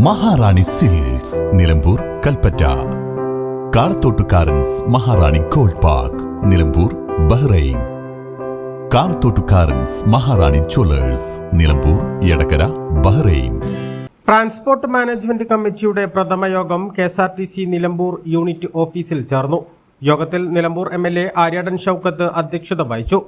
മഹാറാണി silks, Nilambur, Kalpetta. Kalathottukarans Maharani gold park, Nilambur, Bahrain. Kalathottukarans Maharani jewellers, Nilambur, Edakkara, Bahrain. Transport management കമ്മിറ്റിയുടെ പ്രഥമ യോഗം KSRTC നിലമ്പൂർ യൂണിറ്റ് ഓഫീസിൽ ചേർന്നു. യോഗത്തിൽ നിലമ്പൂർ MLA ആര്യാടൻ ഷൗക്കത്ത് അധ്യക്ഷത വഹിച്ചു.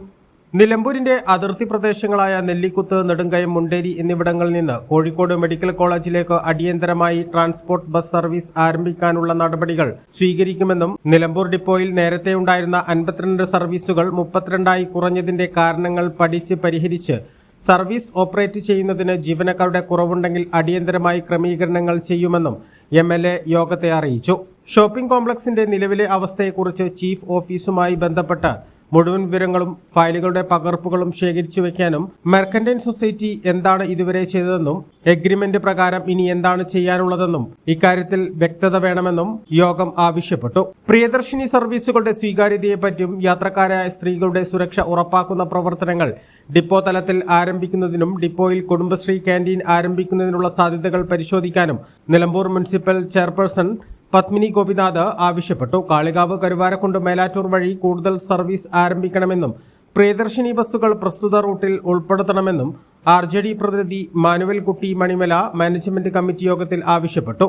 നിലമ്പൂരിന്റെ അതിർത്തി പ്രദേശങ്ങളായ നെല്ലിക്കുത്ത്, നെടുങ്കയം, മുണ്ടേരി എന്നിവിടങ്ങളിൽ നിന്ന് കോഴിക്കോട് മെഡിക്കൽ കോളേജിലേക്ക് അടിയന്തരമായി ട്രാൻസ്പോർട്ട് ബസ് സർവീസ് ആരംഭിക്കാനുള്ള നടപടികൾ സ്വീകരിക്കുമെന്നും നിലമ്പൂർ ഡിപ്പോയിൽ നേരത്തെ ഉണ്ടായിരുന്ന 52 സർവീസുകൾ 32ആയി കുറഞ്ഞതിന്റെ കാരണങ്ങൾ പഠിച്ച് പരിഹരിച്ച് സർവീസ് ഓപ്പറേറ്റ് ചെയ്യുന്നതിന് ജീവനക്കാരുടെ കുറവുണ്ടെങ്കിൽ അടിയന്തരമായി ക്രമീകരണങ്ങൾ ചെയ്യുമെന്നും MLA യോഗത്തെ അറിയിച്ചു. ഷോപ്പിംഗ് കോംപ്ലക്സിന്റെ നിലവിലെ അവസ്ഥയെക്കുറിച്ച് ചീഫ് ഓഫീസുമായി ബന്ധപ്പെട്ട് മുഴുവൻ വിവരങ്ങളും ഫയലുകളുടെ പകർപ്പുകളും ശേഖരിച്ചു വയ്ക്കാനും മെർക്കന്റൈൽ സൊസൈറ്റി എന്താണ് ഇതുവരെ ചെയ്തതെന്നും എഗ്രിമെന്റ് പ്രകാരം ഇനി എന്താണ് ചെയ്യാനുള്ളതെന്നും ഇക്കാര്യത്തിൽ വ്യക്തത വേണമെന്നും യോഗം ആവശ്യപ്പെട്ടു. പ്രിയദർശിനി സർവീസുകളുടെ സ്വീകാര്യതയെപ്പറ്റിയും യാത്രക്കാരായ സ്ത്രീകളുടെ സുരക്ഷ ഉറപ്പാക്കുന്ന പ്രവർത്തനങ്ങൾ ഡിപ്പോ തലത്തിൽ ആരംഭിക്കുന്നതിനും ഡിപ്പോയിൽ കുടുംബശ്രീ ക്യാന്റീൻ ആരംഭിക്കുന്നതിനുള്ള സാധ്യതകൾ പരിശോധിക്കാനും നിലമ്പൂർ മുനിസിപ്പൽ ചെയർപേഴ്സൺ പത്മിനി ഗോപിനാഥ് ആവശ്യപ്പെട്ടു. കാളികാവ്, കരുവാരക്കുണ്ട്, മേലാറ്റൂർ വഴി കൂടുതൽ സർവീസ് ആരംഭിക്കണമെന്നും പ്രിയദർശിനി ബസ്സുകൾ പ്രസ്തുത റൂട്ടിൽ ഉൾപ്പെടുത്തണമെന്നും RJD പ്രതിനിധി മാനുവൽ കുട്ടി മണിമല മാനേജ്മെന്റ് കമ്മിറ്റി യോഗത്തിൽ ആവശ്യപ്പെട്ടു.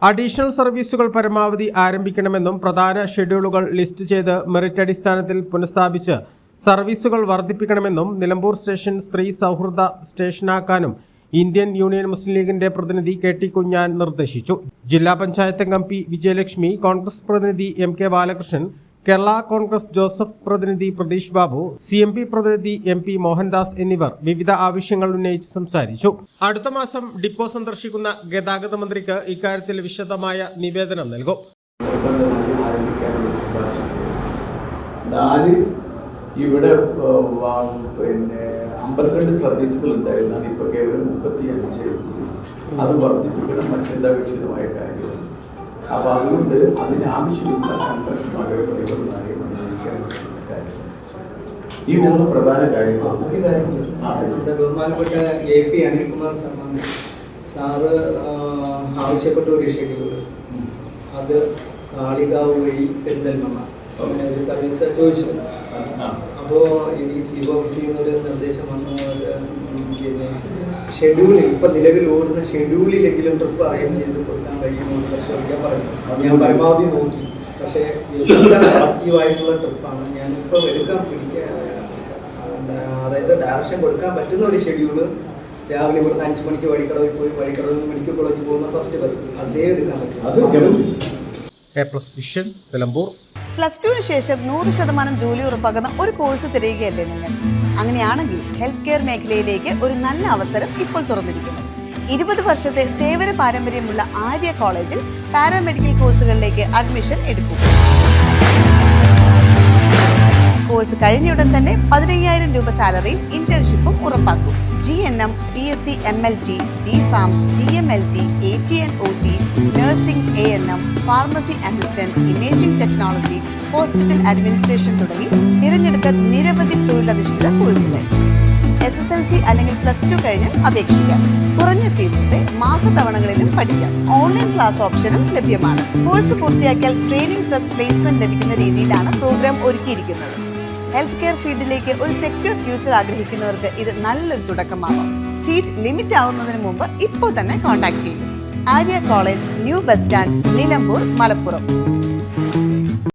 അഡീഷണൽ സർവീസുകൾ പരമാവധി ആരംഭിക്കണമെന്നും പ്രധാന ഷെഡ്യൂളുകൾ ലിസ്റ്റ് ചെയ്ത് മെറിറ്റ് അടിസ്ഥാനത്തിൽ പുനഃസ്ഥാപിച്ച് സർവീസുകൾ വർദ്ധിപ്പിക്കണമെന്നും നിലമ്പൂർ സ്റ്റേഷൻ സ്ത്രീ സൗഹൃദ സ്റ്റേഷനാക്കാനും ഇന്ത്യൻ യൂണിയൻ മുസ്ലിം ലീഗിന്റെ പ്രതിനിധി KT കുഞ്ഞാൻ നിർദ്ദേശിച്ചു. ജില്ലാ പഞ്ചായത്ത് അംഗം P വിജയലക്ഷ്മി, കോൺഗ്രസ് പ്രതിനിധി MK ബാലകൃഷ്ണൻ, കേരള കോൺഗ്രസ് ജോസഫ് പ്രതിനിധി പ്രതീഷ് ബാബു, CMP പ്രതിനിധി MP മോഹൻദാസ് എന്നിവർ വിവിധ ആവശ്യങ്ങൾ ഉന്നയിച്ച് സംസാരിച്ചു. അടുത്ത മാസം ഡിപ്പോ സന്ദർശിക്കുന്ന ഗതാഗത മന്ത്രിക്ക് ഇക്കാര്യത്തിൽ വിശദമായ നിവേദനം നൽകും. ഇവിടെ 52 സർവീസുകൾ ഉണ്ടായിരുന്നാണ് ഇപ്പോൾ കേവലം 35. അത് വർദ്ധിപ്പിക്കണം മറ്റെന്താപേക്ഷിതമായ കാര്യം. അപ്പോൾ അതുകൊണ്ട് അതിനാവശ്യമുള്ള കൺട്രാക്ടർമാരുടെ പരിപാടി ഈ 3 പ്രധാന കാര്യങ്ങളാണ്. ബഹുമാനപ്പെട്ട AP അനിൽകുമാർ സാറ് ആവശ്യപ്പെട്ട ഒരു ഷെഡ്യൂൾ, അത് കാളികാവ് വഴി പെരിന്തൽമണ്ണ ഒരു സർവീസ് ചോദിച്ചിട്ടുണ്ട്. അപ്പോൾ ഈ ചീഫ് ഓഫീസിൽ നിന്നൊരു നിർദ്ദേശം വന്നു, പിന്നെ ഷെഡ്യൂളിൽ ഇപ്പം നിലവിൽ ഓടുന്ന ഷെഡ്യൂളിലെങ്കിലും ട്രിപ്പ് അറേഞ്ച് ചെയ്ത് കൊടുക്കാൻ കഴിയുമോ എന്ന് പരിശോധിക്കാൻ പറഞ്ഞു. ഞാൻ പരമാവധി നോക്കി, പക്ഷേ എല്ലാം ആക്റ്റീവായിട്ടുള്ള ട്രിപ്പാണ്. ഞാനിപ്പോൾ അതായത് ഡയറക്ഷൻ കൊടുക്കാൻ പറ്റുന്ന ഒരു ഷെഡ്യൂള് രാവിലെ ഇവിടുന്ന് 5 മണിക്ക് വഴിക്കടവിൽ പോയി വഴിക്കടവിൽ നിന്ന് മെഡിക്കൽ കോളേജിൽ പോകുന്ന ഫസ്റ്റ് ബസ് അതേ എടുക്കാൻ പറ്റും. A+ vision, Nilambur. +2 ശേഷം 100% ജോലി ഉറപ്പാക്കുന്ന ഒരു കോഴ്സ് തിരയുകയല്ലേ നിങ്ങൾ? അങ്ങനെയാണെങ്കിൽ ഹെൽത്ത് കെയർ മേഖലയിലേക്ക് ഒരു നല്ല അവസരം ഇപ്പോൾ തുറന്നിരിക്കുന്നു. 20 വർഷത്തെ സേവന പാരമ്പര്യമുള്ള ആര്യ കോളേജിൽ പാരാമെഡിക്കൽ കോഴ്സുകളിലേക്ക് അഡ്മിഷൻ എടുക്കും. കോഴ്സ് കഴിഞ്ഞയുടൻ തന്നെ 15,000 രൂപ സാലറിയും ഇന്റേൺഷിപ്പും ഉറപ്പാക്കും. GNM, BSc MLT, DPharm, DMLT, AT&OT, nursing, ANM, pharmacy assistant, imaging technology, hospital administration തുടങ്ങി തിരഞ്ഞെടുത്ത നിരവധി തൊഴിലധിഷ്ഠിത കോഴ്സുകൾ. SSLC അല്ലെങ്കിൽ +2 കഴിഞ്ഞാൽ അപേക്ഷിക്കാം. കുറഞ്ഞ ഫീസിന്റെ മാസത്തവണകളിലും പഠിക്കാം. ഓൺലൈൻ ക്ലാസ് ഓപ്ഷനും ലഭ്യമാണ്. കോഴ്സ് പൂർത്തിയാക്കിയാൽ ട്രെയിനിങ് പ്ലസ് പ്ലേസ്മെന്റ് ലഭിക്കുന്ന രീതിയിലാണ് പ്രോഗ്രാം ഒരുക്കിയിരിക്കുന്നത്. ഹെൽത്ത് കെയർ ഫീൽഡിലേക്ക് ഒരു സെക്യൂർ ഫ്യൂച്ചർ ആഗ്രഹിക്കുന്നവർക്ക് ഇത് നല്ലൊരു തുടക്കമാകും. സീറ്റ് ലിമിറ്റ് ആവുന്നതിന് മുമ്പ് ഇപ്പോൾ തന്നെ കോൺടാക്ട് ചെയ്യും. Arya college, new bus stand, Nilambur, Malappuram.